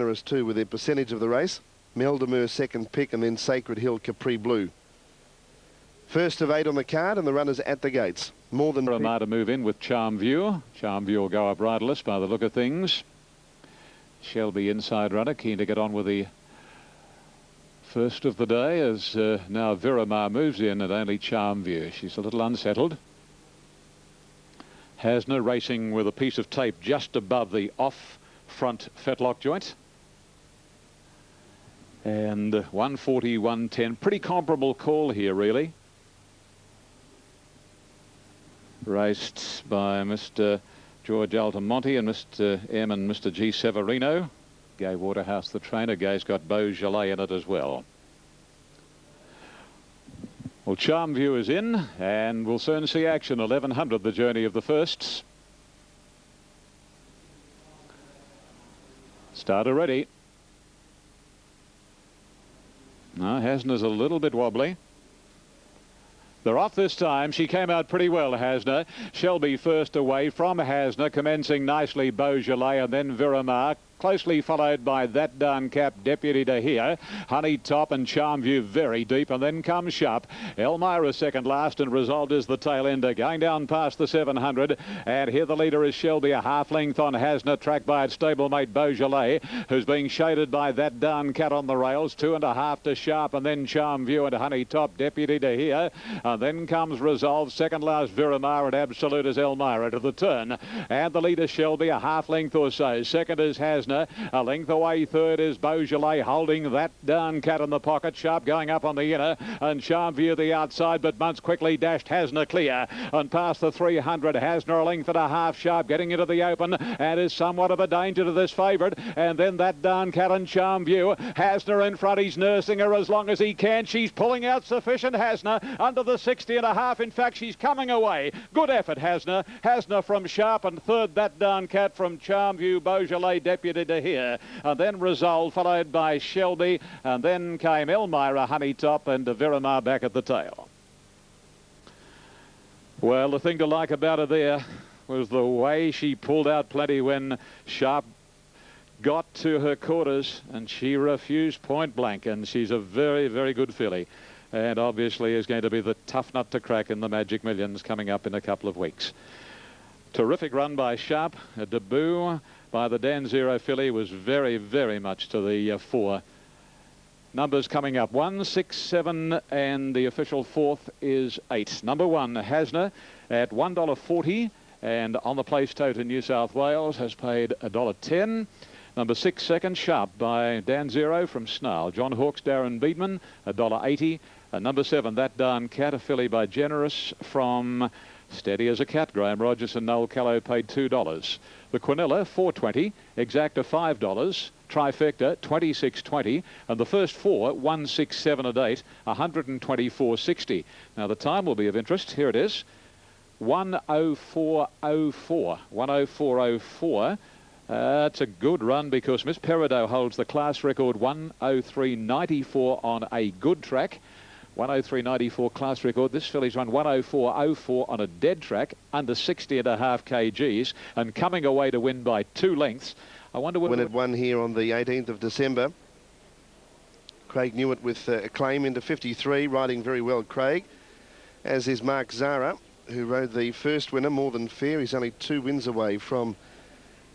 generous too with their percentage of the race. Meldemur second pick, and then Sacred Hill Capri Blue. First of 8 on the card, and the runners at the gates. More than Ramar to move in with Charm View. Charm View will go up riderless by the look of things. Shelby inside runner, keen to get on with the first of the day, as now Viramar moves in at only Charm View. She's a little unsettled. Hasner racing with a piece of tape just above the off front fetlock joint. And 140, 110. Pretty comparable call here, really. Raced by Mr. George Altamonte and Mr. M and Mr. G. Severino. Gay Waterhouse, the trainer. Gay's got Beaujolais in it as well. Well, Charm View is in, and we'll soon see action. 1100, the journey of the firsts. Starter ready. Now, Hasner's a little bit wobbly. They're off this time. She came out pretty well, Hasner. Shelby first away from Hasner, commencing nicely Beaujolais, and then Viramar. Closely followed by That Darn Cap, Deputy to Here. Honey Top and Charm View very deep, and then comes Sharp. Elmira second last, and Resolved is the tail ender. Going down past the 700, and here the leader is Shelby, a half length on Hasner, tracked by its stablemate Beaujolais, who's being shaded by That Darn Cat on the rails. 2.5 to Sharp, and then Charm View and Honey Top, Deputy to Here. And then comes Resolved, second last Viramar, and Absolute is Elmira to the turn. And the leader Shelby, a half length or so. Second is Hasner. A length away, third is Beaujolais, holding That Darn Cat in the pocket. Sharp going up on the inner, and Charm View the outside, but Muntz quickly dashed Hasner clear. And past the 300, Hasner a length and a half. Sharp getting into the open, and is somewhat of a danger to this favourite. And then That Darn Cat and Charm View. Hasner in front, he's nursing her as long as he can. She's pulling out sufficient, Hasner, under the 60.5. In fact, she's coming away. Good effort, Hasner. Hasner from Sharp, and third That Darn Cat from Charm View, Beaujolais, Deputy to Here. And then Resolve, followed by Shelby, and then came Elmira, Honey Top, and Viramar back at the tail. Well, the thing to like about her there was the way she pulled out plenty when Sharp got to her quarters, and she refused point blank, and she's a very, very good filly, and obviously is going to be the tough nut to crack in the Magic Millions coming up in a couple of weeks. Terrific run by Sharp. A debut by the Dan Zero filly was very, very much to the fore. Numbers coming up 1, 6, 7, and the official fourth is 8. Number 1, Hasner, at $1.40, and on the place tote in New South Wales has paid $1.10. Number 6, second, Sharp by Dan Zero from Snarl. John Hawkes, Darren Beedman, $1.80. And number 7, That Darn Cat, a filly by Generous from Steady as a Cat. Graham Rogers and Noel Callow paid $2. The Quinella, $4.20. Exacta, $5. Trifecta, $26.20. And the first 4, 167 at 8, $124.60. Now the time will be of interest. Here it is, 1:04:04. 1:04:04. It's a good run because Miss Peridot holds the class record 1:03:94 on a good track. 1:03:94 class record. This filly's run 1:04:04 on a dead track, under 60.5 kgs, and coming away to win by 2 lengths. I wonder when it won here on the 18th of December. Craig Newitt with a claim into 53, riding very well, Craig, as is Mark Zara, who rode the first winner, More Than Fair. He's only 2 wins away from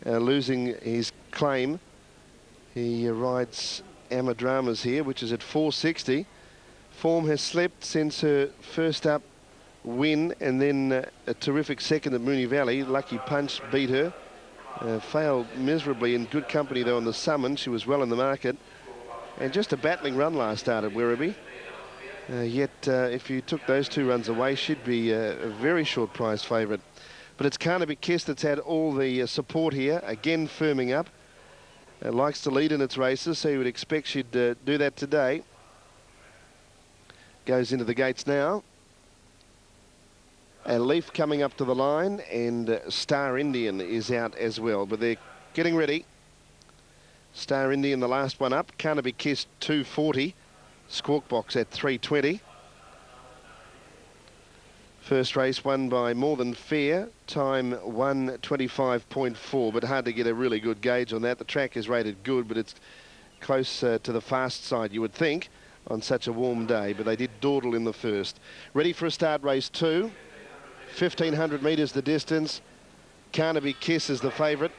losing his claim. He rides Amadramas here, which is at 460. Form has slipped since her first up win, and then a terrific second at Moonee Valley. Lucky Punch beat her. Failed miserably, in good company though on the summon. She was well in the market, and just a battling run last start at Werribee. Yet if you took those 2 runs away, she'd be a very short prize favourite. But it's Carnaby Kiss that's had all the support here, again firming up. Likes to lead in its races, so you would expect she'd do that today. Goes into the gates now. A Leaf coming up to the line, and Star Indian is out as well, but they're getting ready. Star Indian, the last one up. Carnaby Kiss, 240. Squawk Box at 320. First race won by More Than Fair, time 1:25.4, but hard to get a really good gauge on that. The track is rated good, but it's close to the fast side, you would think, on such a warm day, but they did dawdle in the first. Ready for a start, race 2. 1,500 metres the distance. Carnaby Kiss is the favourite.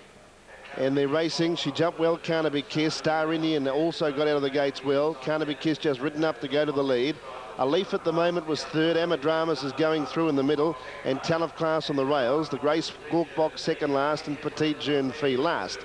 And they're racing. She jumped well, Carnaby Kiss. Star Indian also got out of the gates well. Carnaby Kiss just ridden up to go to the lead. A Leaf at the moment was third. Amadramas is going through in the middle. And Ton of Class on the rails. The Grey Squawk Box second last and Petite Jeune Fille last.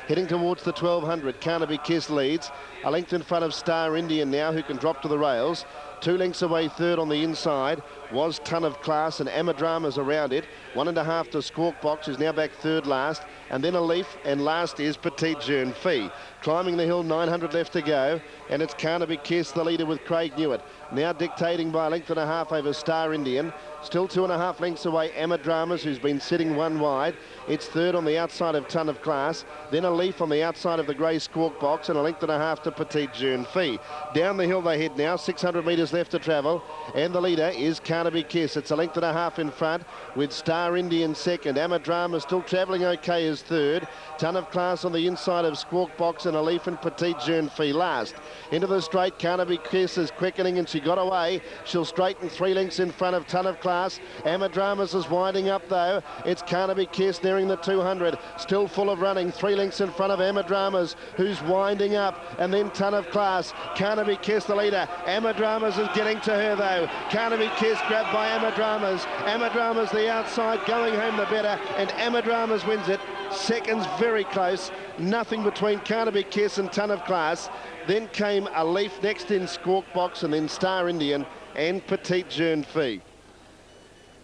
Heading towards the 1,200, Carnaby Kiss leads. A length in front of Star Indian now, who can drop to the rails. 2 lengths away third on the inside was Ton of Class, and Amadramas around it. 1.5 to Squawk Box, who's now back third last. And then a Leaf, and last is Petite Jeune Fille. Climbing the hill, 900 left to go. And it's Carnaby Kiss, the leader, with Craig Newitt. Now dictating by a length and a half over Star Indian. Still 2.5 lengths away, Amadramas, who's been sitting one wide. It's third on the outside of Ton of Class. Then a Leaf on the outside of the Grey Squawk Box, and a length and a half to Petite Jeune Fille. Down the hill they head now, 600 metres left to travel. And the leader is Carnaby Kiss. It's a length and a half in front, with Star Indian second. Amadrama still travelling okay as third. Ton of Class on the inside of Squawk Box, and a Leaf and Petite Jeune Fille last. Into the straight, Carnaby Kiss is quickening, and she got away. She'll straighten 3 lengths in front of Ton of Class. Amadramas is winding up though. It's Carnaby Kiss nearing the 200. Still full of running. 3 lengths in front of Amadramas, who's winding up. And then Ton of Class. Carnaby Kiss the leader. Amadramas is getting to her though. Carnaby Kiss grabbed by Amadramas. Amadramas the outside, going home the better. And Amadramas wins it. Seconds very close. Nothing between Carnaby Kiss and Ton of Class. Then came a Leaf next in Squawk Box, and then Star Indian and Petite Jeune Fille.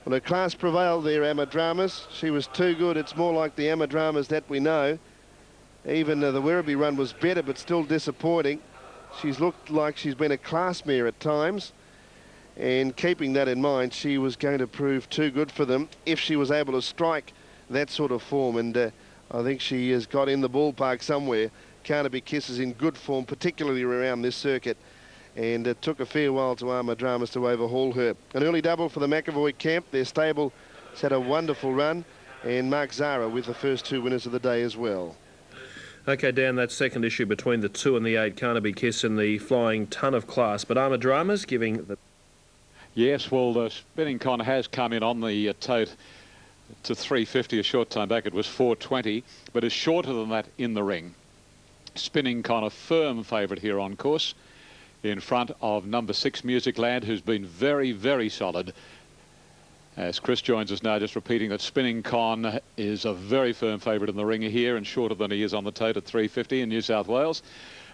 Well, her class prevailed there, Amadramas. She was too good. It's more like the Amadramas that we know. Even the Werribee run was better, but still disappointing. She's looked like she's been a class mare at times. And keeping that in mind, she was going to prove too good for them if she was able to strike that sort of form. And I think she has got in the ballpark somewhere. Carnaby Kiss is in good form, particularly around this circuit. And it took a fair while to Amadramas to overhaul her. An early double for the McAvoy camp. Their stable has had a wonderful run. And Mark Zara with the first 2 winners of the day as well. OK, Dan, that second issue between the 2 and the 8, Carnaby Kiss and the flying Ton of Class. But Amadramas giving the... Yes, well, the Spinning Con has come in on the tote to 350 a short time back. It was 420, but is shorter than that in the ring. Spinning Con a firm favourite here on course, in front of number 6 Music Land, who's been very, very solid. As Chris joins us now, just repeating that Spinning Con is a very firm favourite in the ring here, and shorter than he is on the tote at 350 in New South Wales.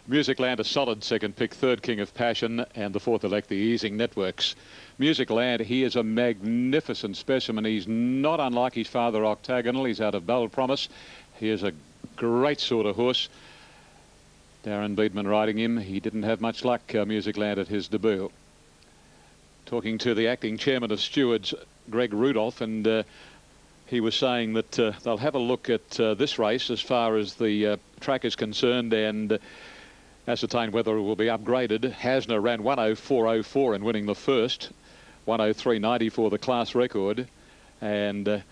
Music Land a solid second pick, third King of Passion, and the fourth elect, the Easing Networks. Music Land, he is a magnificent specimen. He's not unlike his father Octagonal. He's out of Bold Promise. He is a great sort of horse. Darren Beedman riding him. He didn't have much luck, Music Land, at his debut. Talking to the acting chairman of stewards, Greg Rudolph, and he was saying that they'll have a look at this race as far as the track is concerned and ascertain whether it will be upgraded. Hasner ran 1:04.04 in winning the first, 1:03.90 for the class record, and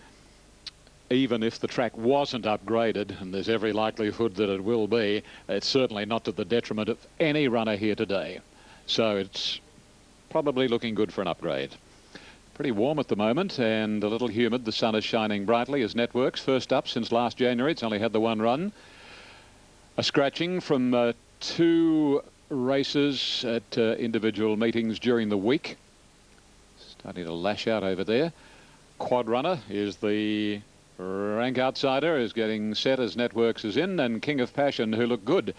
even if the track wasn't upgraded, and there's every likelihood that it will be, it's certainly not to the detriment of any runner here today. So it's probably looking good for an upgrade. Pretty warm at the moment and a little humid. The sun is shining brightly as Networks, first up since last January. It's only had the 1 run. A scratching from 2 races at individual meetings during the week. Starting to lash out over there. Quad runner is the rank outsider, is getting set as Networks is in, and King of Passion, who looked good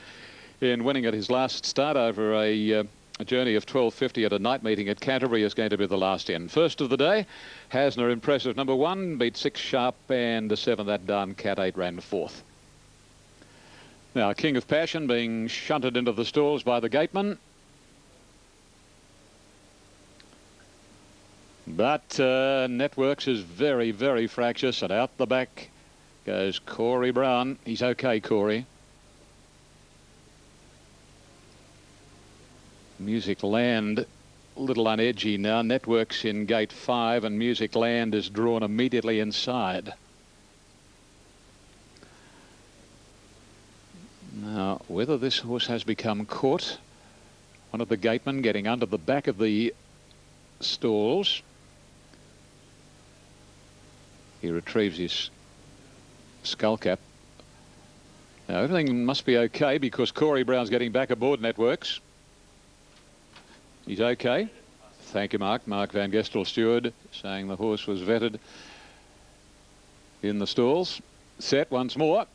in winning at his last start over a journey of 12.50 at a night meeting at Canterbury, is going to be the last in. First of the day, Hasner impressive number 1, beat 6 sharp, and 7 that done. Cat 8 ran 4th. Now King of Passion being shunted into the stalls by the gateman. But Networks is very, very fractious, and out the back goes Corey Brown. He's okay, Corey. Music Land little unedgy now. Networks in gate 5 and Music Land is drawn immediately inside. Now, whether this horse has become caught, one of the gatemen getting under the back of the stalls. He retrieves his skull cap. Now, everything must be okay because Corey Brown's getting back aboard Networks. He's okay. Thank you, Mark. Mark Van Gestel, steward, saying the horse was vetted in the stalls. Set once more.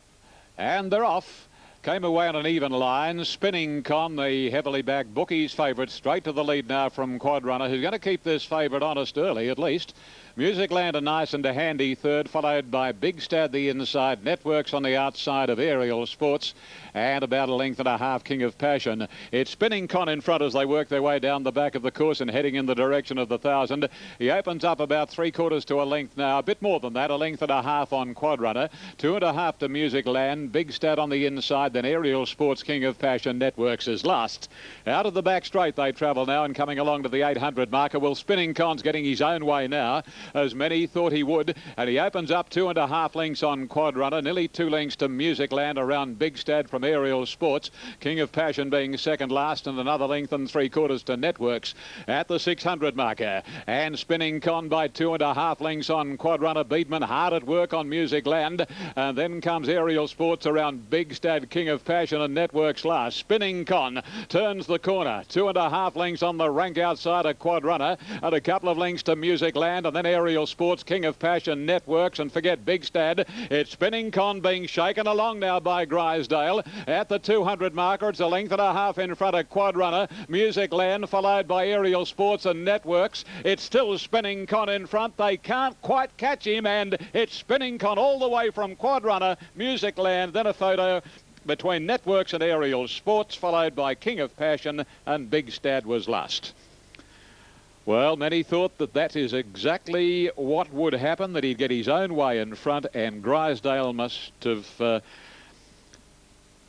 And they're off. Came away on an even line. Spinning Con, the heavily backed bookies' favourite, straight to the lead now from Quad Runner, who's going to keep this favourite honest early at least. Music Land a nice and a handy third, followed by Big Stad the inside, Networks on the outside of Aerial Sports, and about a length and a half King of Passion. It's Spinning Con in front as they work their way down the back of the course and heading in the direction of the 1,000. He opens up about 3/4 to a length now, a bit more than that, a length and a half on Quad Runner, 2.5 to Music Land, Big Stad on the inside, then Aerial Sports, King of Passion, Networks is last. Out of the back straight they travel now and coming along to the 800 marker. Well, Spinning Con's getting his own way now, as many thought he would, and he opens up 2.5 lengths on Quad Runner, nearly 2 lengths to Music Land around Big Stad from Aerial Sports, King of Passion being second last, and another length and 3/4 to Networks at the 600 marker. And Spinning Con by 2.5 lengths on Quad Runner. Beedman hard at work on Music Land, and then comes Aerial Sports around Big Stad, King of Passion, and Networks last. Spinning Con turns the corner, 2.5 lengths on the rank outside of Quad Runner, and a couple of lengths to Music Land, and then Aerial Sports, King of Passion, Networks, and forget Big Stad. It's Spinning Con being shaken along now by Grisdale. At the 200 marker, it's a length and a half in front of Quad Runner. Music Land followed by Aerial Sports and Networks. It's still Spinning Con in front. They can't quite catch him, and it's Spinning Con all the way from Quad Runner, Music Land, then a photo between Networks and Aerial Sports, followed by King of Passion, and Big Stad was last. Well, many thought that that is exactly what would happen, that he'd get his own way in front, and Grisdale must have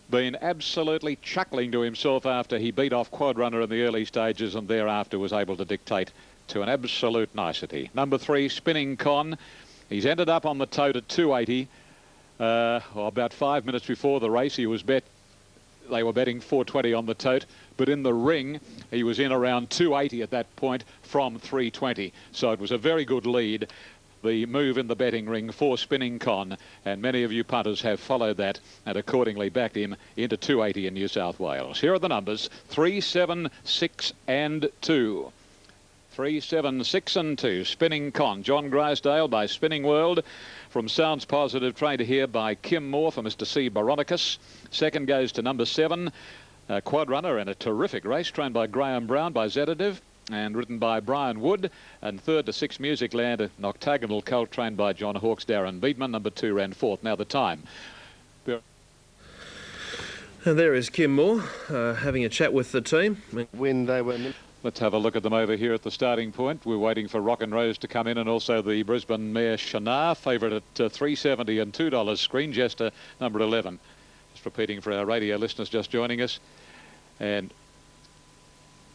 been absolutely chuckling to himself after he beat off Quad Runner in the early stages and thereafter was able to dictate to an absolute nicety. Number 3, Spinning Con. He's ended up on the tote at 280. About 5 minutes before the race, they were betting 420 on the tote, but in the ring he was in around 280 at that point from 320, so it was a very good lead, the move in the betting ring for Spinning Con, and many of you punters have followed that and accordingly backed him into 280 in New South Wales. Here are the numbers: 3, 7, 6 and 2. 3, 7, 6 and 2. Spinning Con. John Grisdale by Spinning World. From Sounds Positive, trained here by Kim Moore for Mr. C. Baronicus. Second goes to number 7, Quad Runner, in a terrific race, trained by Graham Brown by Zetative and ridden by Brian Wood. And third to 6, Music Land, an octagonal colt trained by John Hawkes, Darren Beedman. Number 2 ran fourth. Now the time. And there is Kim Moore having a chat with the team. When they were... Let's have a look at them over here at the starting point. We're waiting for Rock and Rose to come in, and also the Brisbane mare Shanar, favourite at $3.70 and $2. Screen Jester, number 11. Just repeating for our radio listeners just joining us. And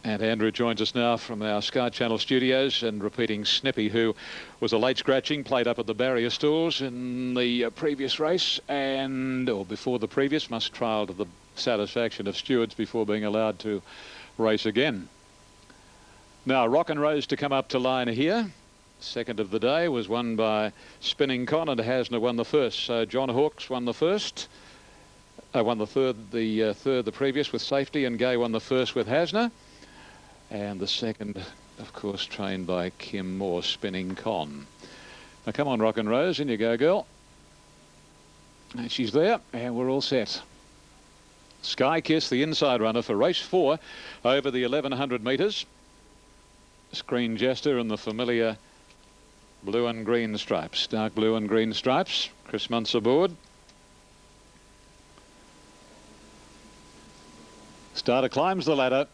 Andrew joins us now from our Sky Channel studios, and repeating Snippy, who was a late scratching, played up at the barrier stalls in the previous race, or before the previous, must trial to the satisfaction of stewards before being allowed to race again. Now, Rock and Rose to come up to line here. Second of the day was won by Spinning Con, and Hasner won the first. So John Hawkes won the first. Won the third, the previous with safety, and Gay won the first with Hasner. And the second, of course, trained by Kim Moore, Spinning Con. Now, come on, Rock and Rose. In you go, girl. And she's there, and we're all set. Sky Kiss, the inside runner for race 4 over the 1,100 metres. Screen Jester and the familiar blue and green stripes, dark blue and green stripes. Chris Muntz aboard. Starter climbs the ladder.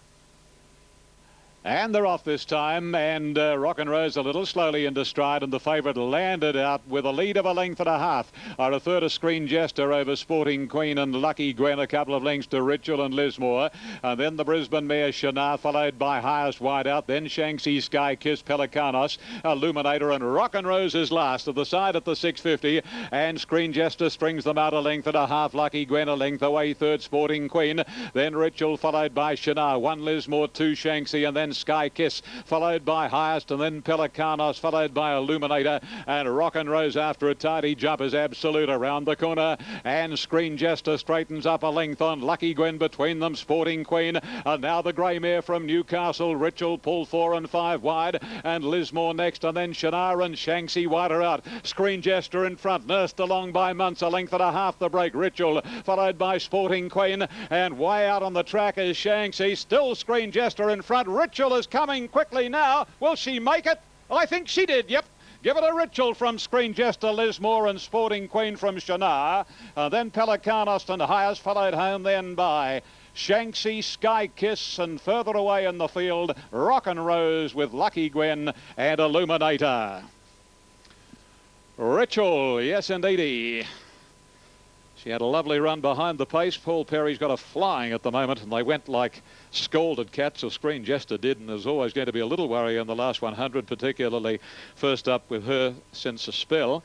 And they're off this time, and Rock and Rose a little slowly into stride, and the favourite landed out with a lead of 1.5 lengths. A third of Screen Jester over Sporting Queen and Lucky Gwen, a couple of lengths to Ritual and Lismore. And then the Brisbane mare Shana, followed by Highest Wide Out, then Shanxi, Sky Kiss, Pelicanos, Illuminator, and Rock and Rose is last of the side at the 6.50. And Screen Jester strings them out 1.5 lengths. Lucky Gwen a length away, third Sporting Queen. Then Ritual, followed by Shana, 1 Lismore, 2 Shanxi, and then Sky Kiss, followed by Highest, and then Pelicanos, followed by Illuminator, and Rock and Rose after a tidy jump is Absolute around the corner, and Screen Jester straightens up 1 length on Lucky Gwen between them, Sporting Queen, and now the grey mare from Newcastle, Ritual, pull 4 and 5 wide, and Lismore next, and then Shana and Shanxi wider out, Screen Jester in front, nursed along by Months, 1.5 lengths the break, Ritual, followed by Sporting Queen, and way out on the track is Shanxi, still Screen Jester in front, Ritual is coming quickly now. Will she make it? I think she did, yep. Give it a Ritual from Screen Jester, Lismore, and Sporting Queen from Shana. Then Pelicanos and Highest, followed home then by Shanxi, Sky Kiss, and further away in the field, Rock and Rose with Lucky Gwen and Illuminator. Ritual, yes indeedy. She had a lovely run behind the pace. Paul Perry's got a flying at the moment, and they went like scalded cats, or Screen Jester did, and there's always going to be a little worry in the last 100, particularly first up with her since a spell.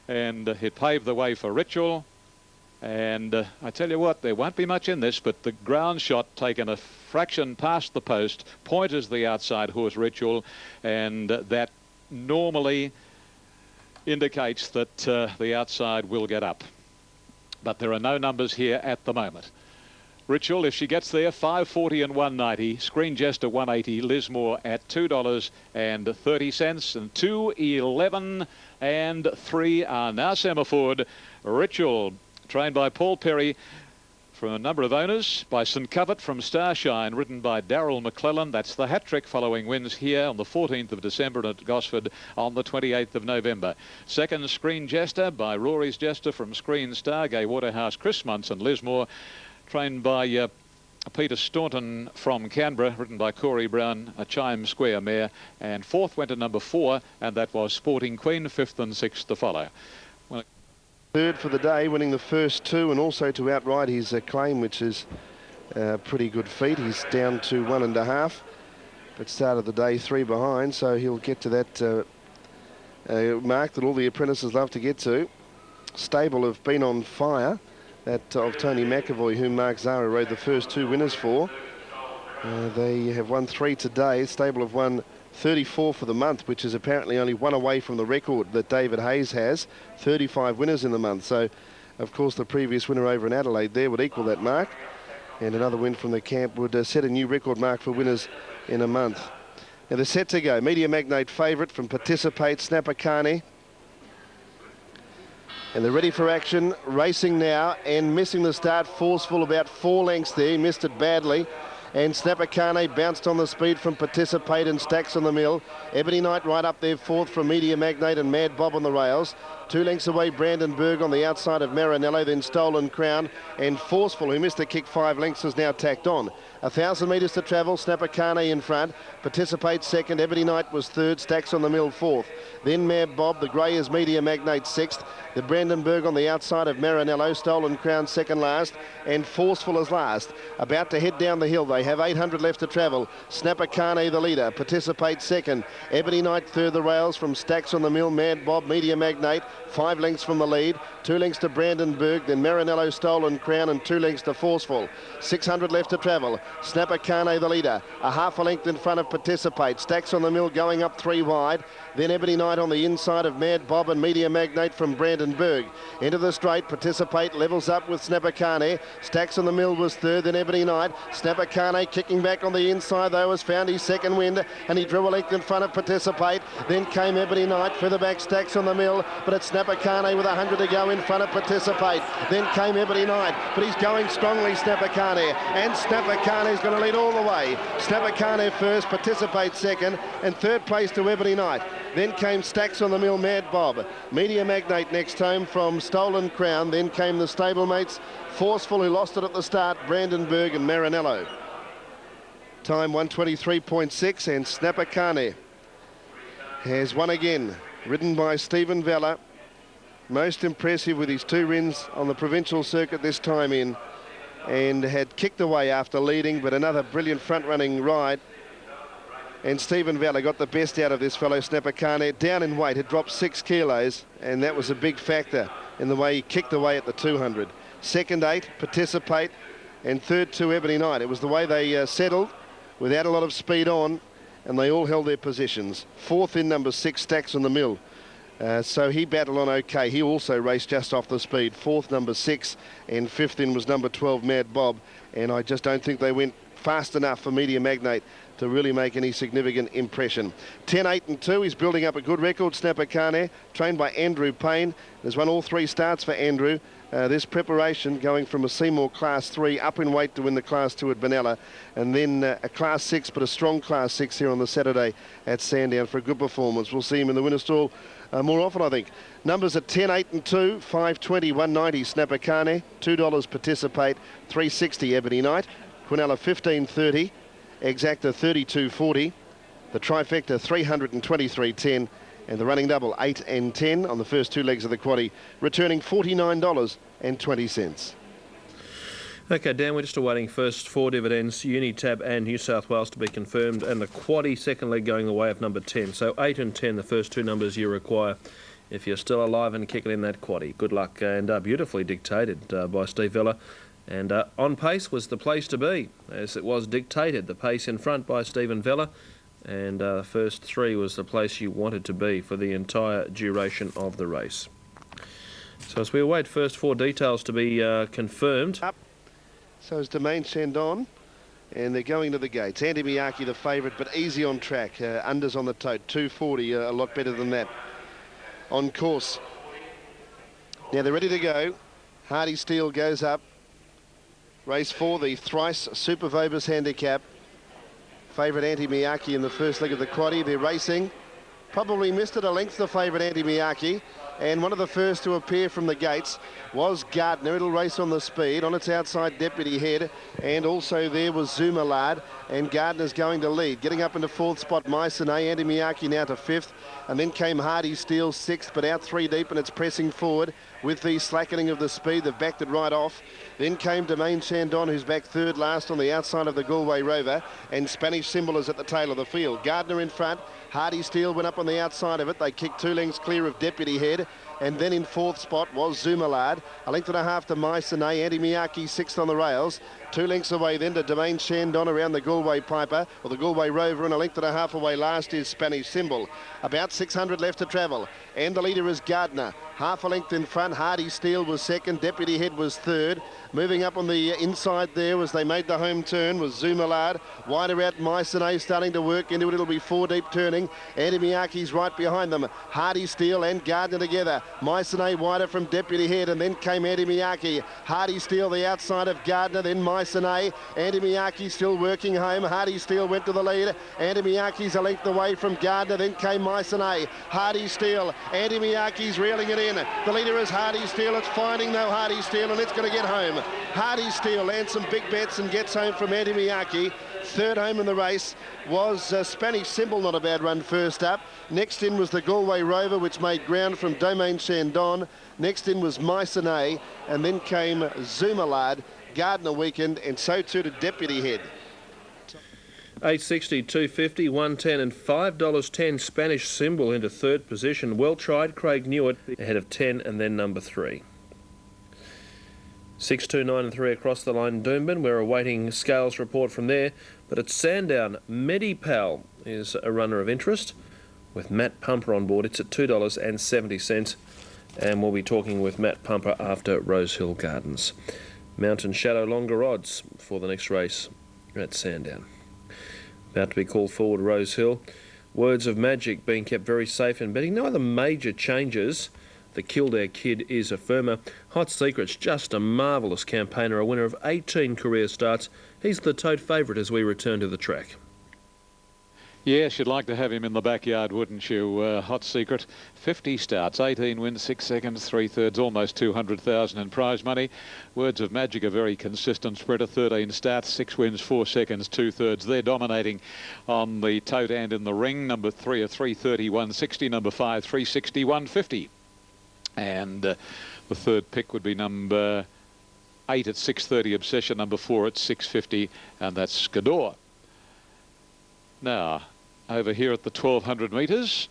And it paved the way for Ritual. And I tell you what, there won't be much in this, but the ground shot taken a fraction past the post, pointers the outside horse Ritual, and that normally indicates that the outside will get up. But there are no numbers here at the moment. Ritual, if she gets there, $5.40 and $1.90. Screen Jester $1.80. Lismore at $2.30, and $2.11 and $3 are now semaphore. Ritual, trained by Paul Perry from a number of owners, by St Covert from Starshine, ridden by Darryl McClellan. That's the hat-trick following wins here on the 14th of December and at Gosford on the 28th of November. Second, Screen Jester by Rory's Jester from Screen Star, Gay Waterhouse, Chris Muntz and Lismore, trained by Peter Staunton from Canberra, ridden by Corey Brown, a Chime Square mare. And fourth went to number 4, and that was Sporting Queen, 5th and 6th to follow. Well, third for the day, winning the first 2, and also to outride his claim, which is a pretty good feat. He's down to 1.5, but started the day 3 behind, so he'll get to that mark that all the apprentices love to get to. Stable have been on fire, that of Tony McAvoy, whom Mark Zara rode the first 2 winners for. They have won 3 today. Stable have won 34 for the month, which is apparently only 1 away from the record that David Hayes has. 35 winners in the month. So, of course, the previous winner over in Adelaide there would equal that mark. And another win from the camp would set a new record mark for winners in a month. Now they're set to go. Media Magnate favourite from Participate, Snapper Carney. And they're ready for action, racing now and missing the start. Forceful about 4 lengths there. He missed it badly. And Snapper Carney bounced on the speed from Participate and Stacks on the mill. Ebony Knight right up there, 4th from Media Magnate and Mad Bob on the rails. 2 lengths away, Brandenburg on the outside of Marinello, then Stolen Crown. And Forceful, who missed a kick 5 lengths, is now tacked on. 1,000 metres to travel, Snapper Carney in front. Participate second, Ebony Knight was third, Stacks on the mill 4th. Then Mad Bob, the grey is Media Magnate 6th. The Brandenburg on the outside of Marinello, Stolen Crown second last, and Forceful is last. About to head down the hill, they have 800 left to travel. Snapper Carney the leader, Participate second. Ebony Knight third the rails from Stacks on the mill, Mad Bob, Media Magnate, 5 lengths from the lead. 2 lengths to Brandenburg, then Marinello, Stolen Crown, and 2 lengths to Forceful. 600 left to travel. Snapper Carney the leader, a half a length in front of Participate. Stacks on the mill going up 3 wide. Then Ebony Knight on the inside of Mad Bob and Media Magnate from Brandenburg. Into the straight, Participate levels up with Snapper Carney. Stacks on the mill was third, then Ebony Knight. Snapper Carney kicking back on the inside though, has found his second wind, and he drew a length in front of Participate. Then came Ebony Knight, further back Stacks on the mill, but it's Snapper Carney with 100 to go in front of Participate. Then came Ebony Knight, but he's going strongly, Snapper Carney, and Snapper Carney's going to lead all the way. Snapper Carney first, Participate second, and third place to Ebony Knight. Then came Stacks on the mill, Mad Bob. Media Magnate next home from Stolen Crown. Then came the stablemates, Forceful, who lost it at the start, Brandenburg and Marinello. Time 1:23.6, and Snapper Kane has won again, ridden by Stephen Vella. Most impressive with his 2 wins on the provincial circuit this time in, and had kicked away after leading, but another brilliant front-running ride. And Stephen Vella got the best out of this fellow, Snapper Kane. Down in weight, had dropped 6 kilos, and that was a big factor in the way he kicked away at the 200. Second 8, Participate, and third 2, Ebony Knight. It was the way they settled without a lot of speed on, and they all held their positions. Fourth in number 6, Stks on the Mill. So he battled on okay. He also raced just off the speed. Fourth, number 6, and fifth in was number 12, Mad Bob. And I just don't think they went fast enough for Media Magnate to really make any significant impression. 10, 8 and 2. He's building up a good record, Snapper Kane, trained by Andrew Payne. Has won all 3 starts for Andrew. This preparation going from a Seymour Class 3 up in weight to win the Class 2 at Benalla, and then a Class 6, but a strong Class 6 here on the Saturday at Sandown for a good performance. We'll see him in the winner stall more often, I think. Numbers are 10, 8 and 2, 5.20, 1.90 Snapper Kane, $2 Participate, 3.60 Ebony Knight, Quinella 15.30, Exacta 32.40, the trifecta 323.10, and the running double 8 and 10 on the first 2 legs of the quaddie, returning $49.20. Okay, Dan, we're just awaiting first 4 dividends, Unitab and New South Wales to be confirmed, and the quaddie second leg going the way of number 10. So 8 and 10, the first 2 numbers you require if you're still alive and kicking in that quaddie. Good luck, and beautifully dictated by Steve Vella. And on pace was the place to be, as it was dictated. The pace in front by Stephen Vella, and the first 3 was the place you wanted to be for the entire duration of the race. So as we await first 4 details to be confirmed. Up. So is Domain Sandown, and they're going to the gates. Andy Miyake, the favourite, but easy on track. Unders on the tote, 240, a lot better than that on course. Now they're ready to go. Hardy Steele goes up. Race 4, the thrice Super Vobis handicap. Favourite Andy Miyake in the first leg of the quaddie. They're racing. Probably missed it a length, the favourite Andy Miyake. And one of the first to appear from the gates was Gardner. It'll race on the speed. On its outside, Deputy Head. And also there was Zumalard. And Gardner's going to lead. Getting up into 4th spot, Mycenae. Andy Miyake now to 5th. And then came Hardy Steele 6th, but out 3 deep, and it's pressing forward with the slackening of the speed. They've backed it right off. Then came Domain Sandown, who's back 3rd last on the outside of the Galway Rover. And Spanish Symbol is at the tail of the field. Gardner in front. Hardy Steele went up on the outside of it. They kicked 2 lengths clear of Deputy Head. And then in 4th spot was Zumalard. A length and a half to Mycenae. Andy Miyake 6th on the rails. 2 lengths away then to Domain Sandown around the Galway Piper, or the Galway Rover, and a length and a half away last is Spanish Symbol. About 600 left to travel. And the leader is Gardner. Half a length in front. Hardy Steele was 2nd. Deputy Head was 3rd. Moving up on the inside there as they made the home turn was Zumalard. Wider out Mycenae starting to work into it. It'll be 4 deep turning. Andy Miyake's right behind them. Hardy Steele and Gardner together. Mycenae wider from Deputy Head, and then came Andy Miyake. Hardy Steele the outside of Gardner, then Mycenae. Andy Miyake still working home. Hardy Steele went to the lead. Andy Miyake's a length away from Gardner, then came Mycenae. Hardy Steele. Andy Miyake's reeling it in. The leader is Hardy Steele. It's finding though Hardy Steele, and it's going to get home. Hardy Steele lands some big bets and gets home from Andy Miyake. 3rd home in the race was Spanish Symbol, not a bad run first up. Next in was the Galway Rover, which made ground from Domain Sandown. Next in was Mycenae, and then came Zumalard. Gardner weakened, and so too did Deputy Head. 8.60, 2.50, 1.10 and $5.10 Spanish Symbol into 3rd position. Well tried, Craig Newitt ahead of 10 and then number 3. 6, 2, 9 and 3 across the line, Doomben. We're awaiting Scales report from there. But at Sandown, Medipal is a runner of interest with Matt Pumper on board. It's at $2.70, and we'll be talking with Matt Pumper after Rosehill Gardens. Mountain Shadow longer odds for the next race at Sandown. About to be called forward, Rosehill. Words of Magic being kept very safe in betting. No other major changes. The Kildare Kid is a firmer. Hot Secret's just a marvellous campaigner, a winner of 18 career starts. He's the tote favourite as we return to the track. Yes, you'd like to have him in the backyard, wouldn't you? Hot Secret, 50 starts, 18 wins, 6 seconds, 3/3, almost 200,000 in prize money. Words of Magic, a very consistent sprinter, 13 starts, 6 wins, 4 seconds, 2/3. They're dominating on the tote and in the ring. Number 3 at 3:30, 160. Number 5, 360, 150. And the third pick would be number 8 at 6:30, Obsession. Number 4 at 6:50, and that's Skador. Now, over here at the 1200 metres,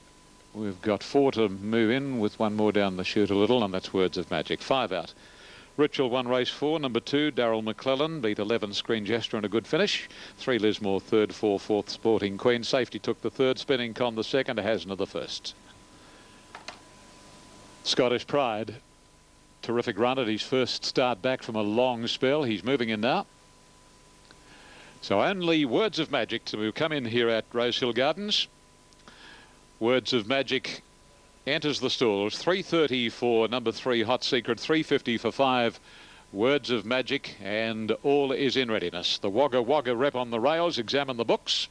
we've got 4 to move in with 1 more down the chute a little, and that's Words of Magic. 5 out. Ritual won race 4. Number 2, Daryl McClellan, beat 11 Screen Gesture and a good finish. 3 Lismore, third. 4, fourth Sporting Queen. Safety took the third. Spinning Con the second. Hasna the first. Scottish Pride, terrific run at his first start back from a long spell. He's moving in now. So only Words of Magic to come in here at Rosehill Gardens. Words of Magic enters the stalls. 3:30 for number 3, Hot Secret. 3:50 for 5, Words of Magic. And all is in readiness. The Wagga Wagga rep on the rails. Examine the books.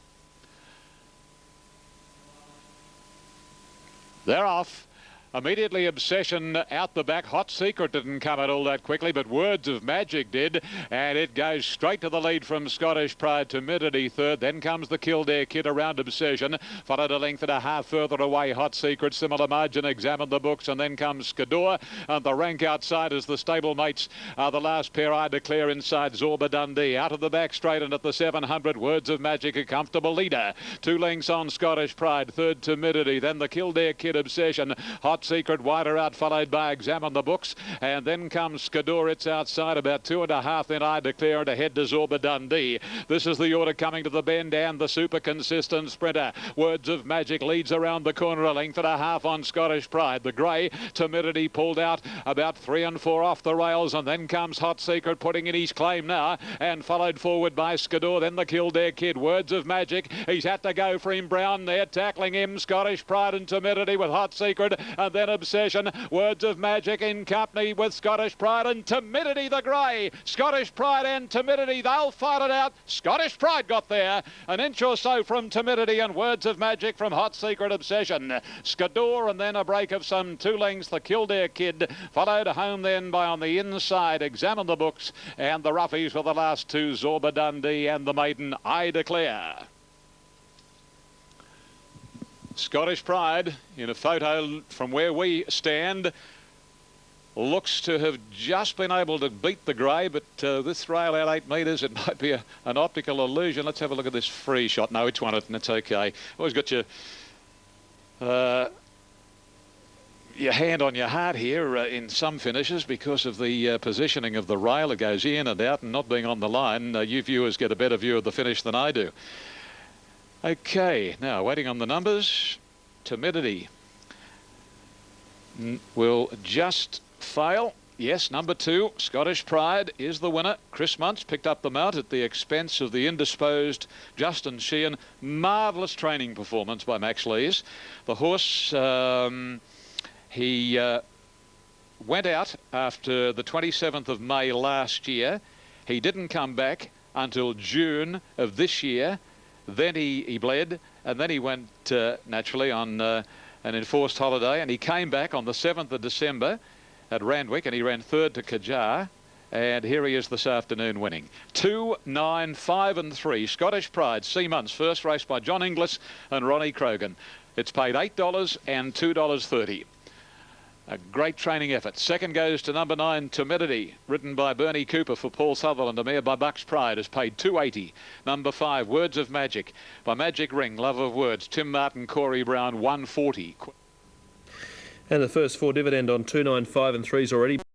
They're off. Immediately Obsession out the back. Hot Secret didn't come out all that quickly, but Words of Magic did, and it goes straight to the lead from Scottish Pride. Timidity third. Then comes the Kildare Kid around Obsession, followed a length and a half further away. Hot Secret, similar margin. Examine the books, and then comes Skador, and the rank outside as the stablemates are the last pair. I declare inside Zorba Dundee. Out of the back straight, and at the 700, Words of Magic a comfortable leader. 2 lengths on Scottish Pride. Third Timidity. Then the Kildare Kid, Obsession. Hot Secret wider out, followed by Examine the Books, and then comes Skador. It's outside about 2.5. Then I declare it ahead to Zorba Dundee. This is the order coming to the bend, and the super consistent sprinter. Words of Magic leads around the corner, a length and a half on Scottish Pride. The grey Timidity pulled out about 3 and 4 off the rails, and then comes Hot Secret putting in his claim now, and followed forward by Skador. Then the Kildare Kid. Words of Magic, he's had to go for him. Brown there tackling him. Scottish Pride and Timidity with Hot Secret, and then Obsession. Words of Magic in company with Scottish Pride and Timidity the grey. Scottish Pride and Timidity, they'll fight it out. Scottish Pride got there, an inch or so from Timidity, and Words of Magic from Hot Secret, Obsession. Skador, and then a break of some 2 lengths, the Kildare Kid, followed home then by on the inside Examine the Books, and the roughies for the last 2, Zorba Dundee and the maiden I Declare. Scottish Pride, in a photo from where we stand, looks to have just been able to beat the grey, but this rail out 8 metres, it might be an optical illusion. Let's have a look at this free shot. No, it's won it, and it's okay. Always got your hand on your heart here in some finishes because of the positioning of the rail. It goes in and out and not being on the line. You viewers get a better view of the finish than I do. Okay, now waiting on the numbers. Timidity will just fail. Yes, number 2, Scottish Pride, is the winner. Chris Muntz picked up the mount at the expense of the indisposed Justin Sheehan. Marvellous training performance by Max Lees. The horse, he went out after the 27th of May last year. He didn't come back until June of this year. Then he bled, and then he went naturally on an enforced holiday, and he came back on the 7th of December at Randwick, and he ran third to Kajar, and here he is this afternoon winning. 2, 9, 5 and 3. Scottish Pride, C. Muntz, first race by John Inglis and Ronnie Krogan. It's paid $8 and $2.30. A great training effort. Second goes to number 9, Timidity, ridden by Bernie Cooper for Paul Sutherland, a mare by Bucks Pride, has paid $2.80. Number 5, Words of Magic by Magic Ring, Love of Words, Tim Martin, Corey Brown, $1.40. And the first 4 dividend on 2, 9, 5 and 3's already